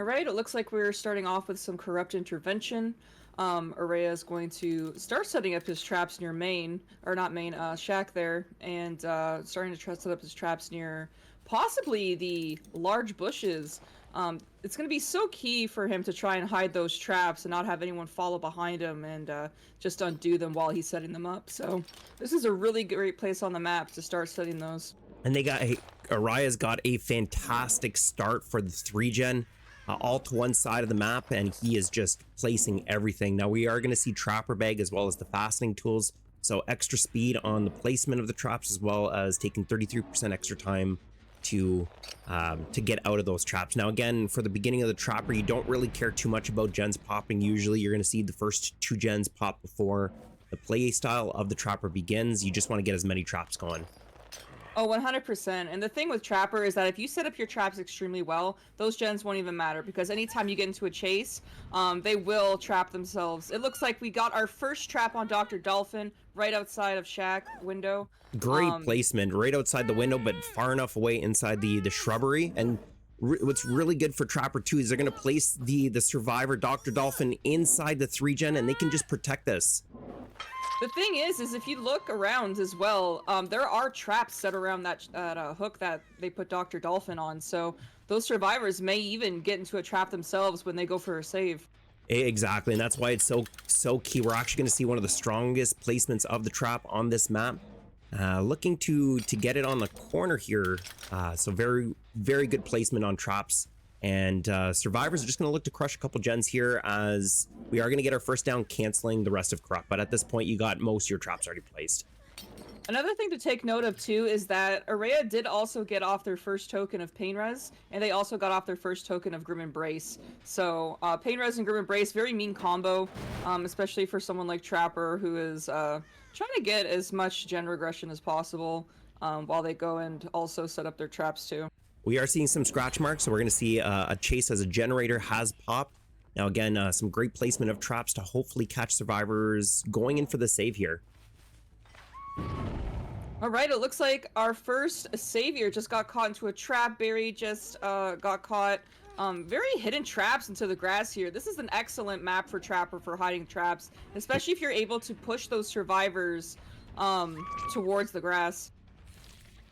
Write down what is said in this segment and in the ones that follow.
All right, it looks like we're starting off with some corrupt intervention. Araya is going to start setting up his traps near main, or not main, shack there, and starting to try to set up his traps near possibly the large bushes. It's going to be so key for him to try and hide those traps and not have anyone follow behind him and just undo them while he's setting them up. So this is a really great place on the map to start setting those. And Araya's got a fantastic start for the 3-gen. All to one side of the map, and he is just placing everything. Now we are going to see Trapper Bag as well as the fastening tools, so extra speed on the placement of the traps, as well as taking 33% extra time to get out of those traps. Now again, for the beginning of the Trapper, you don't really care too much about gens popping. Usually you're going to see the first 2 gens pop before the play style of the Trapper begins. You just want to get as many traps going. Oh, 100%. And the thing with Trapper is that if you set up your traps extremely well, those gens won't even matter, because anytime you get into a chase, they will trap themselves. It looks like we got our first trap on Dr. Dolphin right outside of shack window. Great placement right outside the window, but far enough away inside the shrubbery. And what's really good for Trapper 2 is they're going to place the survivor, Dr. Dolphin, inside the 3-gen, and they can just protect this. The thing is if you look around as well, there are traps set around that hook that they put Dr. Dolphin on, so those survivors may even get into a trap themselves when they go for a save. Exactly, and that's why it's so key. We're actually going to see one of the strongest placements of the trap on this map. Looking to get it on the corner here, so very, very good placement on traps. And survivors are just going to look to crush a couple gens here, as we are going to get our first down, canceling the rest of corrupt. But at this point, you got most of your traps already placed. Another thing to take note of too is that Araya did also get off their first token of Pain Res, and they also got off their first token of Grim Embrace. So Pain Res and Grim Embrace, very mean combo, especially for someone like Trapper, who is trying to get as much gen regression as possible while they go and also set up their traps too. We are seeing some scratch marks, so we're going to see a chase as a generator has popped. Now again, some great placement of traps to hopefully catch survivors going in for the save here. All right, it looks like our first savior just got caught into a trap. Barry just got caught. Very hidden traps into the grass here. This is an excellent map for Trapper for hiding traps, especially if you're able to push those survivors towards the grass.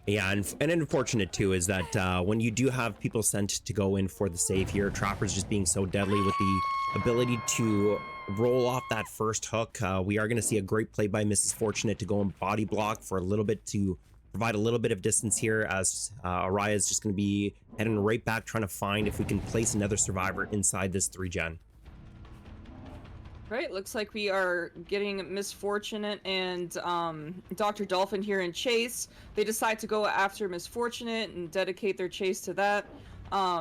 Yeah, and unfortunate too is that when you do have people sent to go in for the save here, Trapper's just being so deadly with the ability to roll off that first hook. We are going to see a great play by Mrs. Fortunate to go and body block for a little bit to provide a little bit of distance here, as Araya is just going to be heading right back trying to find if we can place another survivor inside this 3-gen. Right, looks like we are getting Misfortunate and Dr. Dolphin here in chase. They decide to go after Misfortunate and dedicate their chase to that.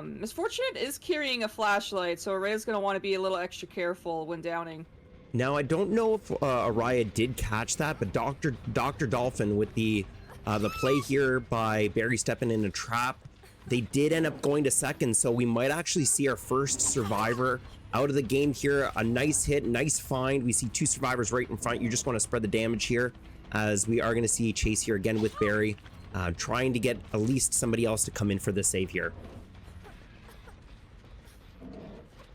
Misfortunate is carrying a flashlight, so Araya's going to want to be a little extra careful when downing. Now, I don't know if Araya did catch that, but Dr. Dolphin with the play here by Barry stepping in a trap, they did end up going to second, so we might actually see our first survivor out of the game here. A nice hit, nice find. We see 2 survivors right in front. You just want to spread the damage here, as we are going to see a chase here again with Barry, trying to get at least somebody else to come in for the save here.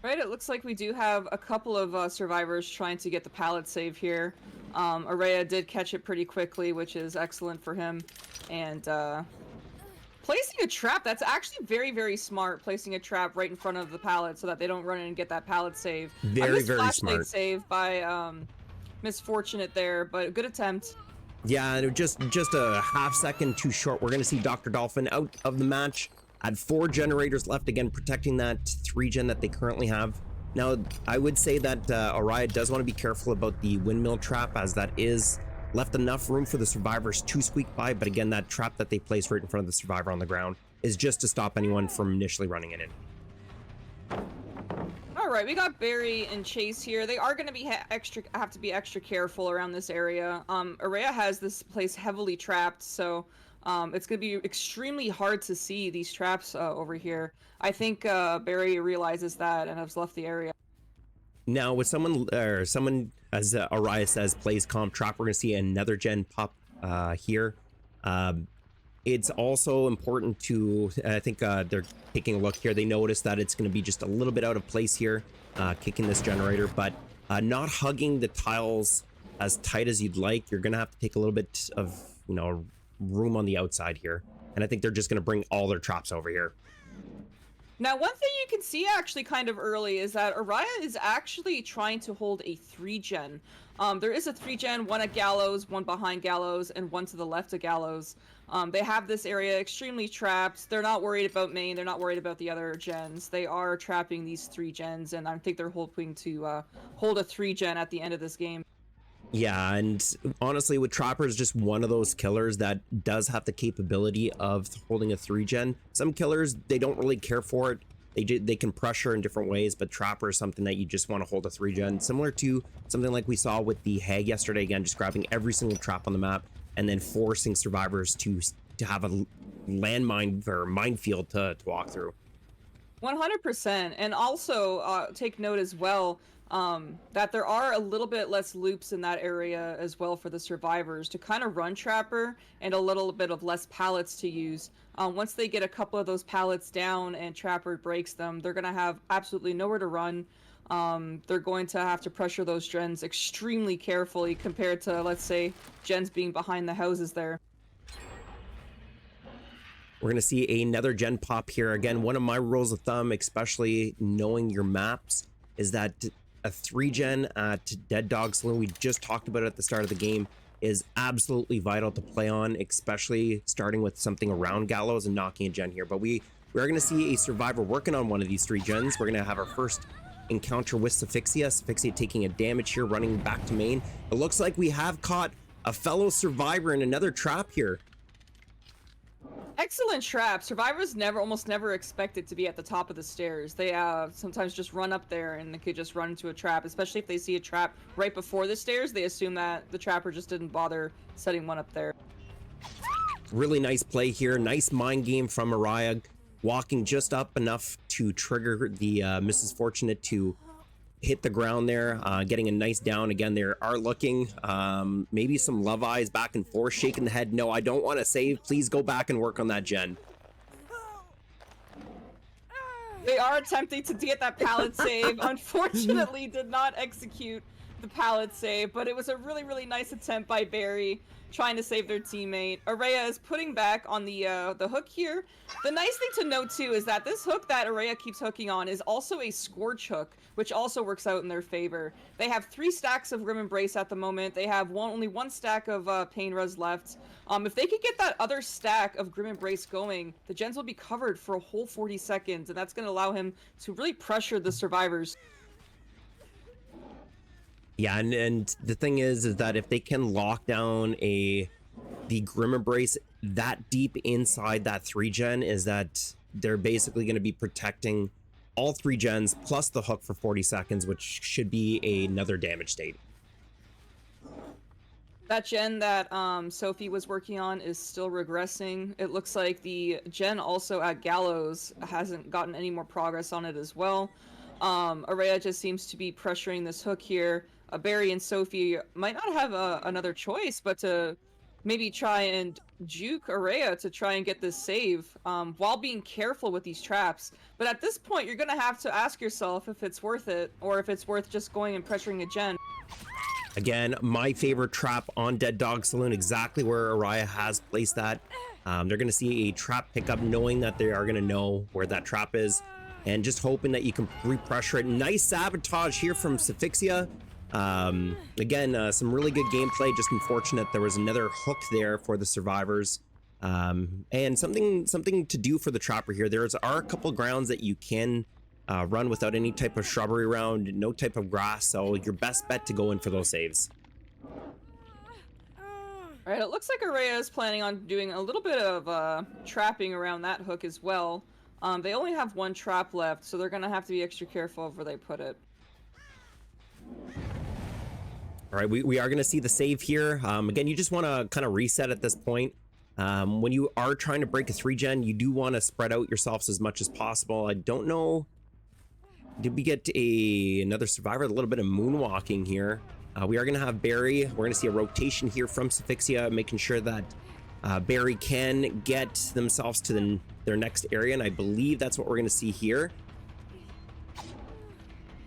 Right, it looks like we do have a couple of survivors trying to get the pallet save here. Araya did catch it pretty quickly, which is excellent for him. And placing a trap, that's actually very, very smart, placing a trap right in front of the pallet so that they don't run in and get that pallet save. Very, very smart. Save by Misfortunate there, but good attempt. Yeah, just a half second too short. We're going to see Dr. Dolphin out of the match. Had 4 generators left, again protecting that 3-gen that they currently have. Now, I would say that Araya does want to be careful about the windmill trap, as that is left enough room for the survivors to squeak by, but again, that trap that they placed right in front of the survivor on the ground is just to stop anyone from initially running it in. All right, we got Barry and Chase here. They are going to be have to be extra careful around this area. Araya has this place heavily trapped, so it's going to be extremely hard to see these traps over here. I think Barry realizes that and has left the area. Now, with someone, as Araya says, plays comp trap, we're going to see another gen pop here. It's also important to, I think they're taking a look here. They notice that it's going to be just a little bit out of place here, kicking this generator, but not hugging the tiles as tight as you'd like. You're going to have to take a little bit of, you know, room on the outside here. And I think they're just going to bring all their traps over here. Now, one thing you can see actually kind of early is that Araya is actually trying to hold a 3-gen. There is a 3-gen, one at Gallows, one behind Gallows, and one to the left of Gallows. They have this area extremely trapped. They're not worried about main. They're not worried about the other gens. They are trapping these 3-gens, and I think they're hoping to hold a 3-gen at the end of this game. Yeah, and honestly, with Trapper is just one of those killers that does have the capability of holding a 3-gen. Some killers, they don't really care for it. They can pressure in different ways, but Trapper is something that you just want to hold a 3-gen. Similar to something like we saw with the Hag yesterday, again, just grabbing every single trap on the map and then forcing survivors to have a landmine or minefield to walk through. 100%. And also take note as well that there are a little bit less loops in that area as well for the survivors to kind of run Trapper, and a little bit of less pallets to use. Once they get a couple of those pallets down and Trapper breaks them, they're going to have absolutely nowhere to run. They're going to have to pressure those gens extremely carefully compared to, let's say, gens being behind the houses there. We're going to see another gen pop here. Again, one of my rules of thumb, especially knowing your maps, is that a 3-gen at Dead Dawg Saloon, we just talked about it at the start of the game, is absolutely vital to play on, especially starting with something around Gallows and knocking a gen here. But we're going to see a survivor working on one of these 3-gens. We're going to have our first encounter with Suffixia. Suffixia taking a damage here, running back to main. It looks like we have caught a fellow survivor in another trap here. Excellent trap. Survivors almost never expect it to be at the top of the stairs. They sometimes just run up there and they could just run into a trap, especially if they see a trap right before the stairs. They assume that the trapper just didn't bother setting one up there. Really nice play here. Nice mind game from Araya, walking just up enough to trigger the Mrs. Fortunate to hit the ground there, getting a nice down. Again, they are looking, maybe some love eyes back and forth, shaking the head. No, I don't want to save. Please go back and work on that gen. They are attempting to get that pallet save. Unfortunately, did not execute the pallet save, but it was a really, really nice attempt by Barry trying to save their teammate. Araya is putting back on the hook here. The nice thing to note too is that this hook that Araya keeps hooking on is also a Scorch hook, which also works out in their favor. They have 3 stacks of Grim Embrace at the moment. They have only one stack of Pain Res left. If they could get that other stack of Grim Embrace going, the gens will be covered for a whole 40 seconds, and that's going to allow him to really pressure the survivors. Yeah, and the thing is that if they can lock down the Grim Embrace that deep inside that 3-gen, is that they're basically going to be protecting all 3 gens plus the hook for 40 seconds, which should be another damage state. That gen that Sophie was working on is still regressing. It looks like the gen also at Gallows hasn't gotten any more progress on it as well. Araya just seems to be pressuring this hook here. Barry and Sophie might not have another choice but to maybe try and juke Araya to try and get this save while being careful with these traps. But at this point, you're going to have to ask yourself if it's worth it, or if it's worth just going and pressuring a gen. Again, my favorite trap on Dead Dawg Saloon, exactly where Araya has placed that. They're going to see a trap pickup, knowing that they are going to know where that trap is, and just hoping that you can re-pressure it. Nice sabotage here from Suffixia. Again, some really good gameplay, just unfortunate there was another hook there for the survivors. And something to do for the trapper here. There are a couple grounds that you can run without any type of shrubbery around, no type of grass, so your best bet to go in for those saves. Alright, it looks like Araya is planning on doing a little bit of trapping around that hook as well. They only have one trap left, so they're gonna have to be extra careful of where they put it. All right, we are going to see the save here. Again, you just want to kind of reset at this point. When you are trying to break a 3-gen, you do want to spread out yourselves as much as possible. I don't know. Did we get another survivor? A little bit of moonwalking here. We are going to have Barry. We're going to see a rotation here from Suffixia, making sure that Barry can get themselves to their next area, and I believe that's what we're going to see here.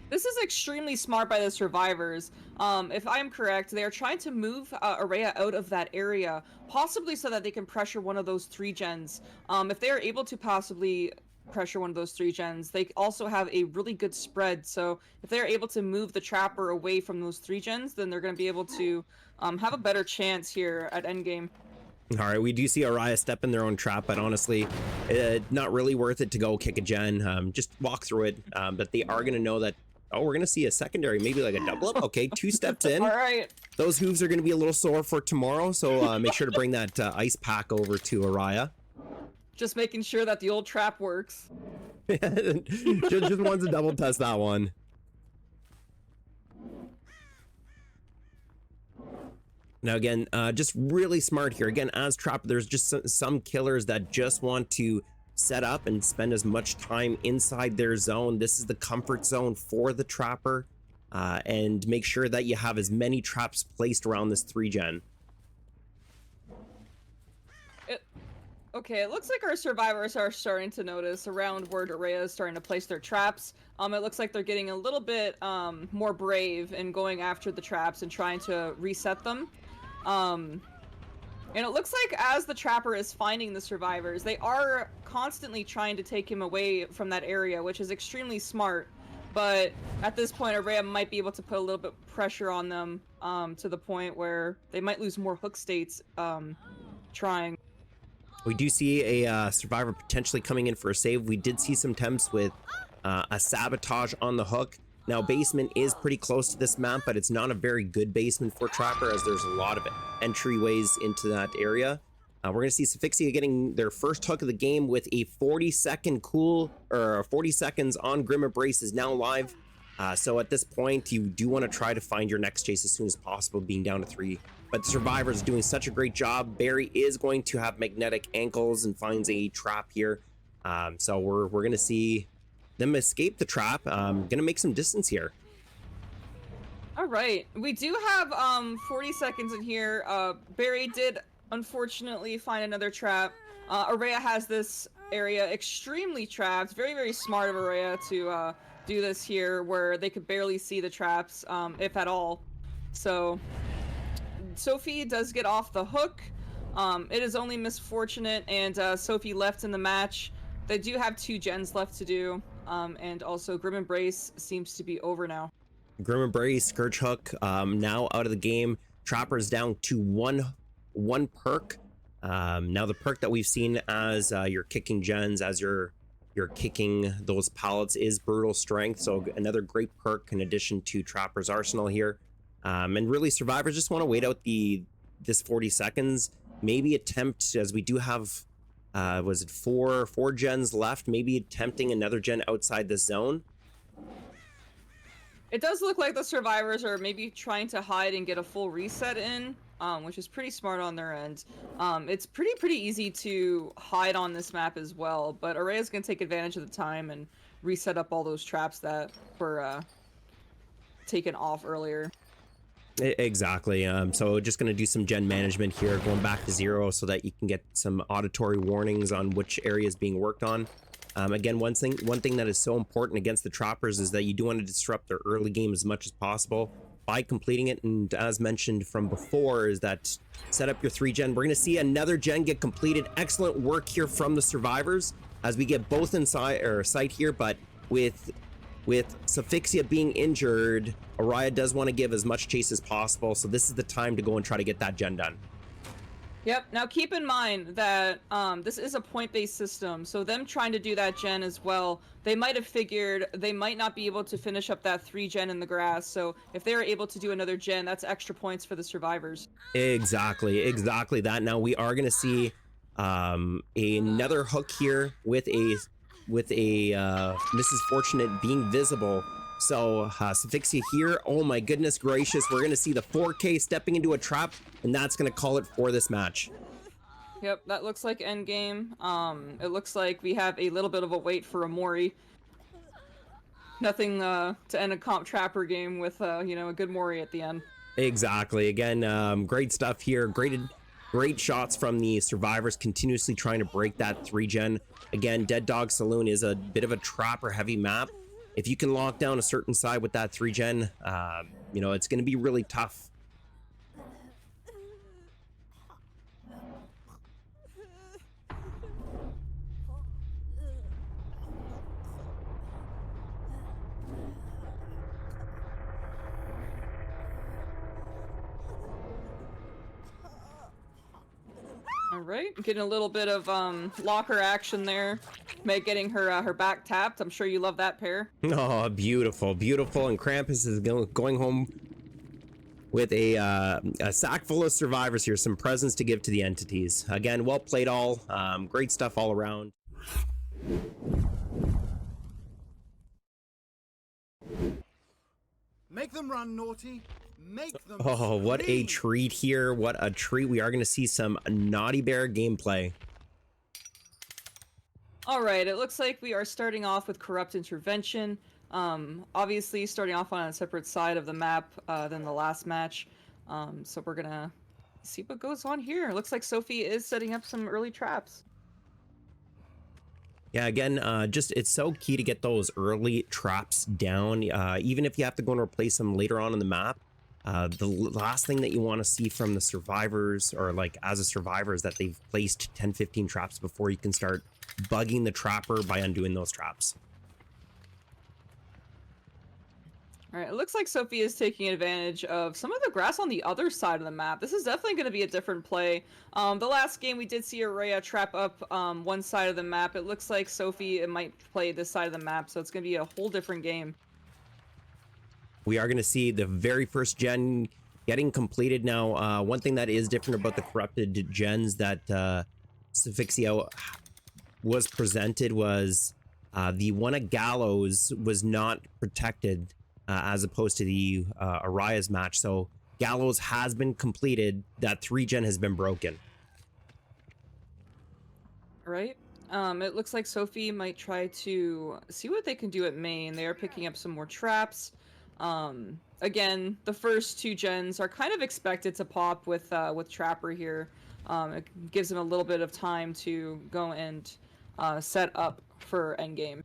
This is extremely smart by the survivors. If I'm correct, they are trying to move Araya out of that area, possibly so that they can pressure one of those 3 gens. If they are able to possibly pressure one of those 3 gens, they also have a really good spread. So if they're able to move the trapper away from those 3 gens, then they're going to be able to have a better chance here at endgame. All right, we do see Araya step in their own trap, but honestly, not really worth it to go kick a gen. Just walk through it, but they are going to know that, oh, we're going to see a secondary, maybe like a double up. Okay, 2 steps in. All right. Those hooves are going to be a little sore for tomorrow, so make sure to bring that ice pack over to Araya. Just making sure that the old trap works. just wants to double test that one. Now again, just really smart here. Again, as trapper, there's just some killers that just want to set up and spend as much time inside their zone. This is the comfort zone for the trapper, and make sure that you have as many traps placed around this 3 gen. Okay, it looks like our survivors are starting to notice around where Araya is starting to place their traps. It looks like they're getting a little bit more brave in going after the traps and trying to reset them. And it looks like as the trapper is finding the survivors, they are constantly trying to take him away from that area, which is extremely smart. But at this point, Araya might be able to put a little bit of pressure on them to the point where they might lose more hook states trying. We do see a survivor potentially coming in for a save. We did see some attempts with a sabotage on the hook. Now, basement is pretty close to this map, but it's not a very good basement for trapper, as there's a lot of entryways into that area. We're going to see ComfyCheeks getting their first hook of the game with a 40-second cool, or 40 seconds on Grim Embrace is now live. So at this point, you do want to try to find your next chase as soon as possible, being down to 3. But the survivor is doing such a great job. Barry is going to have magnetic ankles and finds a trap here. So we're going to see them escape the trap. Going to make some distance here. All right, we do have 40 seconds in here. Barry did unfortunately find another trap. Araya has this area extremely trapped. Very, very smart of Araya to do this here, where they could barely see the traps, if at all. So Sophie does get off the hook. It is only misfortunate, and Sophie left in the match. They do have 2 gens left to do, and also Grim Embrace seems to be over now. Grim Embrace, Scourge Hook, now out of the game. Trapper's down to one perk. Now the perk that we've seen as you're kicking gens, as you're kicking those pallets, is Brutal Strength. So another great perk in addition to Trapper's arsenal here. And really, survivors just want to wait out this 40 seconds. Maybe attempt, as we do have, was it four gens left? Maybe attempting another gen outside this zone. It does look like the survivors are maybe trying to hide and get a full reset in, which is pretty smart on their end. It's pretty easy to hide on this map as well, but Araya's gonna take advantage of the time and reset up all those traps that were taken off earlier. Exactly. So just going to do some gen management here, going back to 0 so that you can get some auditory warnings on which area is being worked on. Again, one thing that is so important against the trappers is that you do want to disrupt their early game as much as possible by completing it. And as mentioned from before, is that set up your 3 gen. We're going to see another gen get completed. Excellent work here from the survivors as we get both inside or sight here, but with ComfyCheeks being injured, Araya does want to give as much chase as possible, so this is the time to go and try to get that gen done. Yep, now keep in mind that this is a point-based system, so them trying to do that gen as well, they might have figured they might not be able to finish up that 3 gen in the grass, so if they're able to do another gen, that's extra points for the survivors. Exactly that. Now we are going to see another hook here with a Mrs. Fortunate being visible. So ComfyCheeks here, oh my goodness gracious, we're going to see the 4K stepping into a trap, and that's going to call it for this match. Yep, that looks like endgame. It looks like we have a little bit of a wait for a Mori. Nothing to end a comp trapper game with, you know, a good Mori at the end. Exactly. Again, great stuff here. Great shots from the survivors, continuously trying to break that 3-gen. Again, Dead Dawg Saloon is a bit of a trapper heavy map. If you can lock down a certain side with that 3-gen, you know, it's going to be really tough. All right, getting a little bit of locker action there, getting her her back tapped. I'm sure you love that pair. Oh, beautiful, beautiful. And Krampus is going home with a sack full of survivors here, some presents to give to the entities. Again, well played all. Great stuff all around. Make them run, naughty. Make them Oh, what a scream. treat here. What a treat. We are going to see some Naughty Bear gameplay. All right, it looks like we are starting off with Corrupt Intervention. Obviously starting off on a separate side of the map than the last match. So we're gonna see what goes on here. It looks like Sophie is setting up some early traps. Yeah, again, just it's so key to get those early traps down, even if you have to go and replace them later on in the map. The last thing that you want to see from the survivors, or like as a survivor, is that they've placed 10-15 traps before you can start bugging the trapper by undoing those traps. All right, it looks like Sophie is taking advantage of some of the grass on the other side of the map. This is definitely going to be a different play. The last game we did see Araya trap up one side of the map. It looks like Sophie might play this side of the map, so it's going to be a whole different game. We are going to see the very first gen getting completed now. One thing that is different about the corrupted gens that Suffixia was presented was the one at Gallows was not protected as opposed to the Araya's match. So Gallows has been completed. That 3-gen has been broken. All right. It looks like Sophie might try to see what they can do at main. They are picking up some more traps. Again, the first 2 gens are kind of expected to pop with Trapper here. It gives them a little bit of time to go and set up for endgame.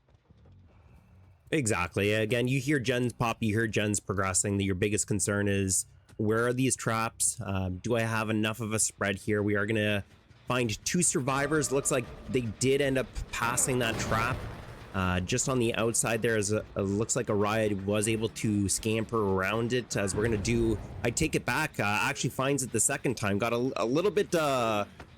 Exactly. Again, you hear gens pop, you hear gens progressing. Your biggest concern is, where are these traps? Do I have enough of a spread here? We are going to find 2 survivors. Looks like they did end up passing that trap. Just on the outside there is looks like Araya was able to scamper around it, as we're going to do. I take it back. Actually finds it the second time. Got a little bit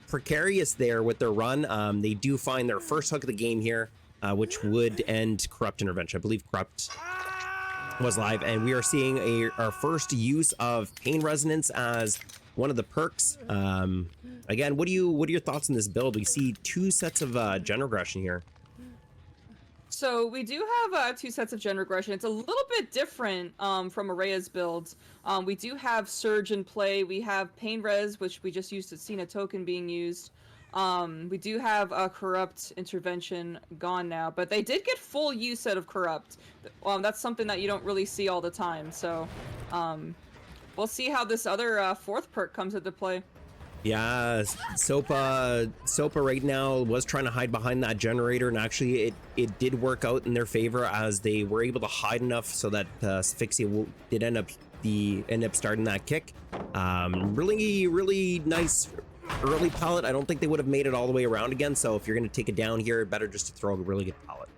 precarious there with their run. They do find their first hook of the game here, which would end Corrupt Intervention. I believe Corrupt was live, and we are seeing our first use of Pain Resonance as one of the perks. Again, what are your thoughts on this build? We see 2 sets of gen regression here. So we do have 2 sets of gen regression. It's a little bit different from Araya's builds. We do have Surge in play. We have Pain Res, which we just used to see a token being used. We do have a Corrupt Intervention gone now, but they did get full use out of Corrupt. That's something that you don't really see all the time. So we'll see how this other 4th perk comes into play. Yeah, Sopa right now was trying to hide behind that generator, and actually it did work out in their favor, as they were able to hide enough so that Asphyxia did end up starting that kick. Really nice early pallet. I don't think they would have made it all the way around again, so if you're going to take it down here, better just to throw a really good pallet.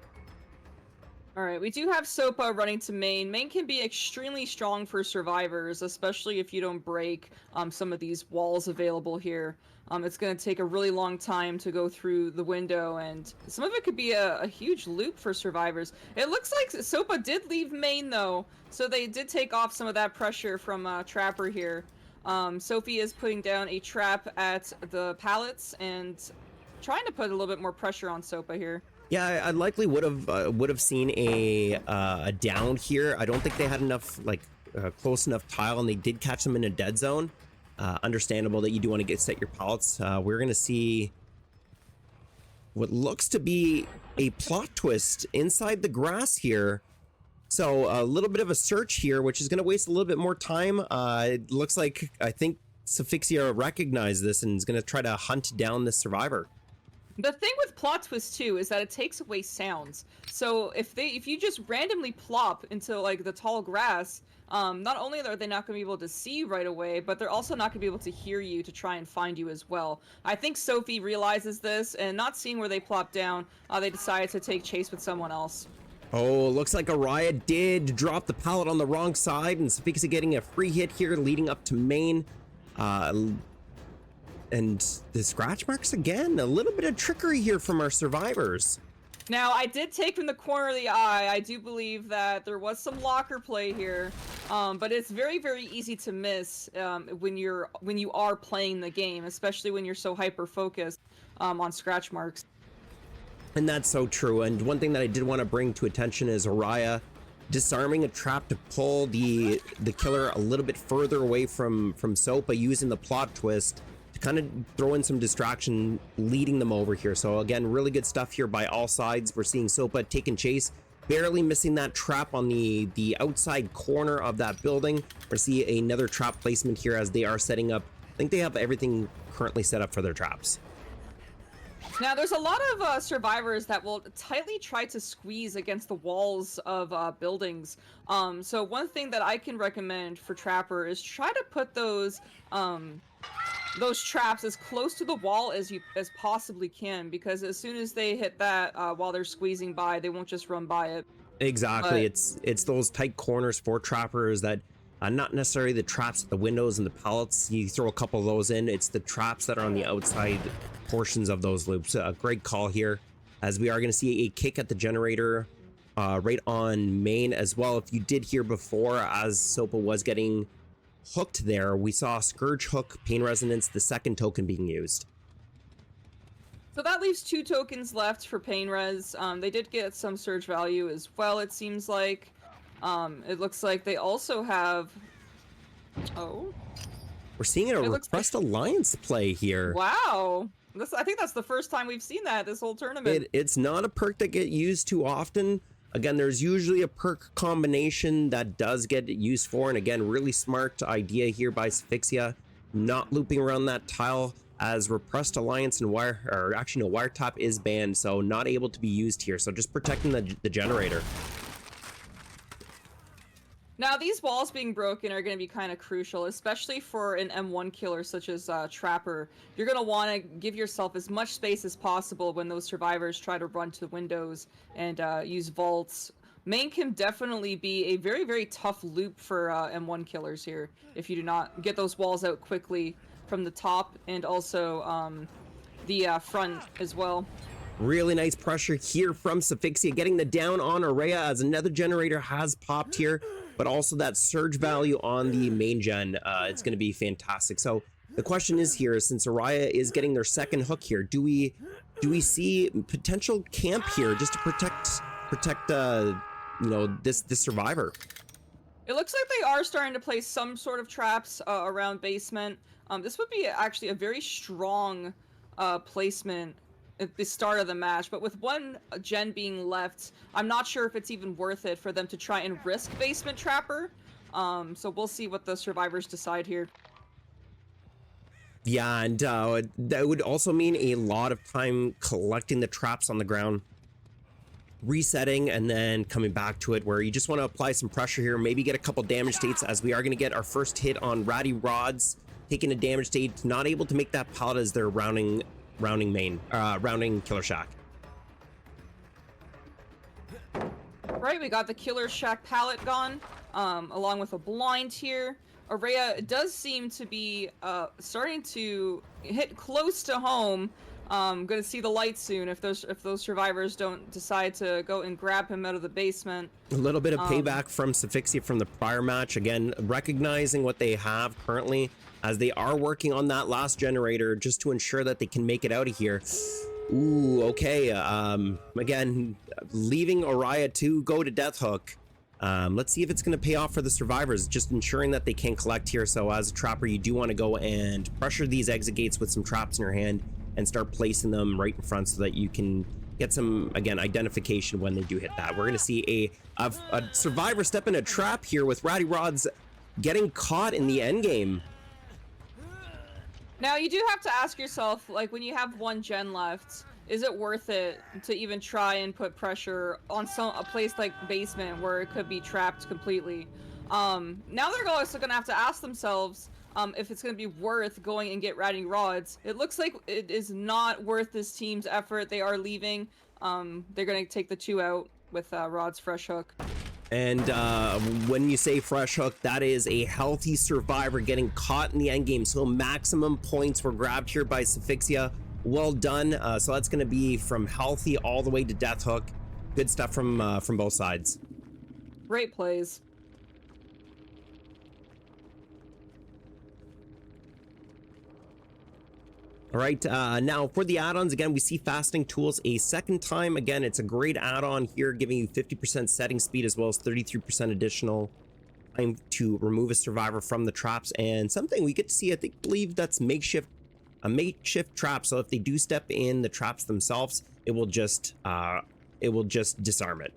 All right, we do have Sopa running to main. Main can be extremely strong for survivors, especially if you don't break some of these walls available here. It's going to take a really long time to go through the window, and some of it could be a huge loop for survivors. It looks like Sopa did leave main, though, so they did take off some of that pressure from Trapper here. Sophie is putting down a trap at the pallets and trying to put a little bit more pressure on Sopa here. Yeah, I likely would have seen a down here. I don't think they had enough, like, close enough tile, and they did catch them in a dead zone. Understandable that you do want to set your pallets. We're gonna see what looks to be a plot twist inside the grass here. So a little bit of a search here, which is gonna waste a little bit more time. It looks like, I think Suffixia recognize this and is going to try to hunt down this survivor. The thing with plot twist too is that it takes away sounds. So if you just randomly plop into like the tall grass, not only are they not going to be able to see you right away, but they're also not going to be able to hear you to try and find you as well. I think Sophie realizes this, and not seeing where they plop down, they decided to take chase with someone else. Oh, looks like Araya did drop the pallet on the wrong side, and Suffixia getting a free hit here leading up to main. And the scratch marks again, a little bit of trickery here from our survivors. Now, I did take from the corner of the eye. I do believe that there was some locker play here, but it's very, very easy to miss when you are playing the game, especially when you're so hyper focused on scratch marks. And that's so true. And one thing that I did want to bring to attention is Araya disarming a trap to pull the killer a little bit further away from Sopa, using the plot twist to kind of throw in some distraction, leading them over here. So again, really good stuff here by all sides. We're seeing Sopa taking chase, barely missing that trap on the outside corner of that building. We're seeing another trap placement here as they are setting up. I think they have everything currently set up for their traps. Now, there's a lot of survivors that will tightly try to squeeze against the walls of buildings. So one thing that I can recommend for Trapper is try to put those traps as close to the wall as possibly can, because as soon as they hit that while they're squeezing by, they won't just run by it. Exactly. It's those tight corners for trappers that not necessarily the traps at the windows and the pallets. You throw a couple of those in. It's the traps that are on the outside portions of those loops. A great call here, as we are going to see a kick at the generator right on main as well. If you did hear before, as Sopa was getting hooked there, we saw Scourge Hook, Pain Resonance, the second token being used. So that leaves 2 tokens left for Pain Res. They did get some surge value as well, it seems like. It looks like they also have... Oh. We're seeing a Repressed Alliance play here. Wow. I think that's the first time we've seen that this whole tournament. It's not a perk that get used too often. Again, there's usually a perk combination that does get used for, and again, really smart idea here by Suffixia, not looping around that tile, as Repressed Alliance and Wiretap is banned, so not able to be used here. So just protecting the generator. Now, these walls being broken are going to be kind of crucial, especially for an M1 killer such as Trapper. You're going to want to give yourself as much space as possible when those survivors try to run to the windows and use vaults. Main can definitely be a very, very tough loop for M1 killers here if you do not get those walls out quickly from the top and also the front as well. Really nice pressure here from Suffixia, getting the down on Araya as another generator has popped here, but also that surge value on the main gen. It's going to be fantastic. So the question is here, since Araya is getting their second hook here, do we see potential camp here just to protect this survivor? It looks like they are starting to place some sort of traps around basement. This would be actually a very strong placement at the start of the match, but with one gen being left, I'm not sure if it's even worth it for them to try and risk basement Trapper. So we'll see what the survivors decide here. Yeah, and that would also mean a lot of time collecting the traps on the ground, resetting, and then coming back to it, where you just want to apply some pressure here, maybe get a couple damage states, as we are going to get our first hit on Ratty Rods, taking a damage state, not able to make that pallet as they're rounding Killer Shack. Right, we got the Killer Shack pallet gone, along with a blind here. Araya does seem to be starting to hit close to home. Gonna see the light soon if those survivors don't decide to go and grab him out of the basement. A little bit of payback from Suffixia from the prior match. Again, recognizing what they have currently, as they are working on that last generator just to ensure that they can make it out of here. Ooh, okay. Again, leaving Araya to go to Death Hook. Let's see if it's going to pay off for the survivors, just ensuring that they can collect here. So as a trapper, you do want to go and pressure these exit gates with some traps in your hand and start placing them right in front so that you can get some, again, identification when they do hit that. We're going to see a survivor step in a trap here with Ratty Rods getting caught in the end game. Now you do have to ask yourself, like, when you have 1 gen left, is it worth it to even try and put pressure on a place like basement where it could be trapped completely? Now they're also gonna have to ask themselves if it's gonna be worth going and get ratting rods. It looks like it is not worth this team's effort. They are leaving. They're gonna take the 2 out with Rod's fresh hook. And when you say fresh hook, that is a healthy survivor getting caught in the end game. So maximum points were grabbed here by Suffixia. Well done. So that's going to be from healthy all the way to death hook. Good stuff from both sides. Great plays. All right, now for the add-ons, again, we see Fastening Tools a second time. Again, it's a great add-on here, giving you 50% setting speed as well as 33% additional time to remove a survivor from the traps. And something we get to see, I believe that's a makeshift trap. So if they do step in the traps themselves, it will just disarm it.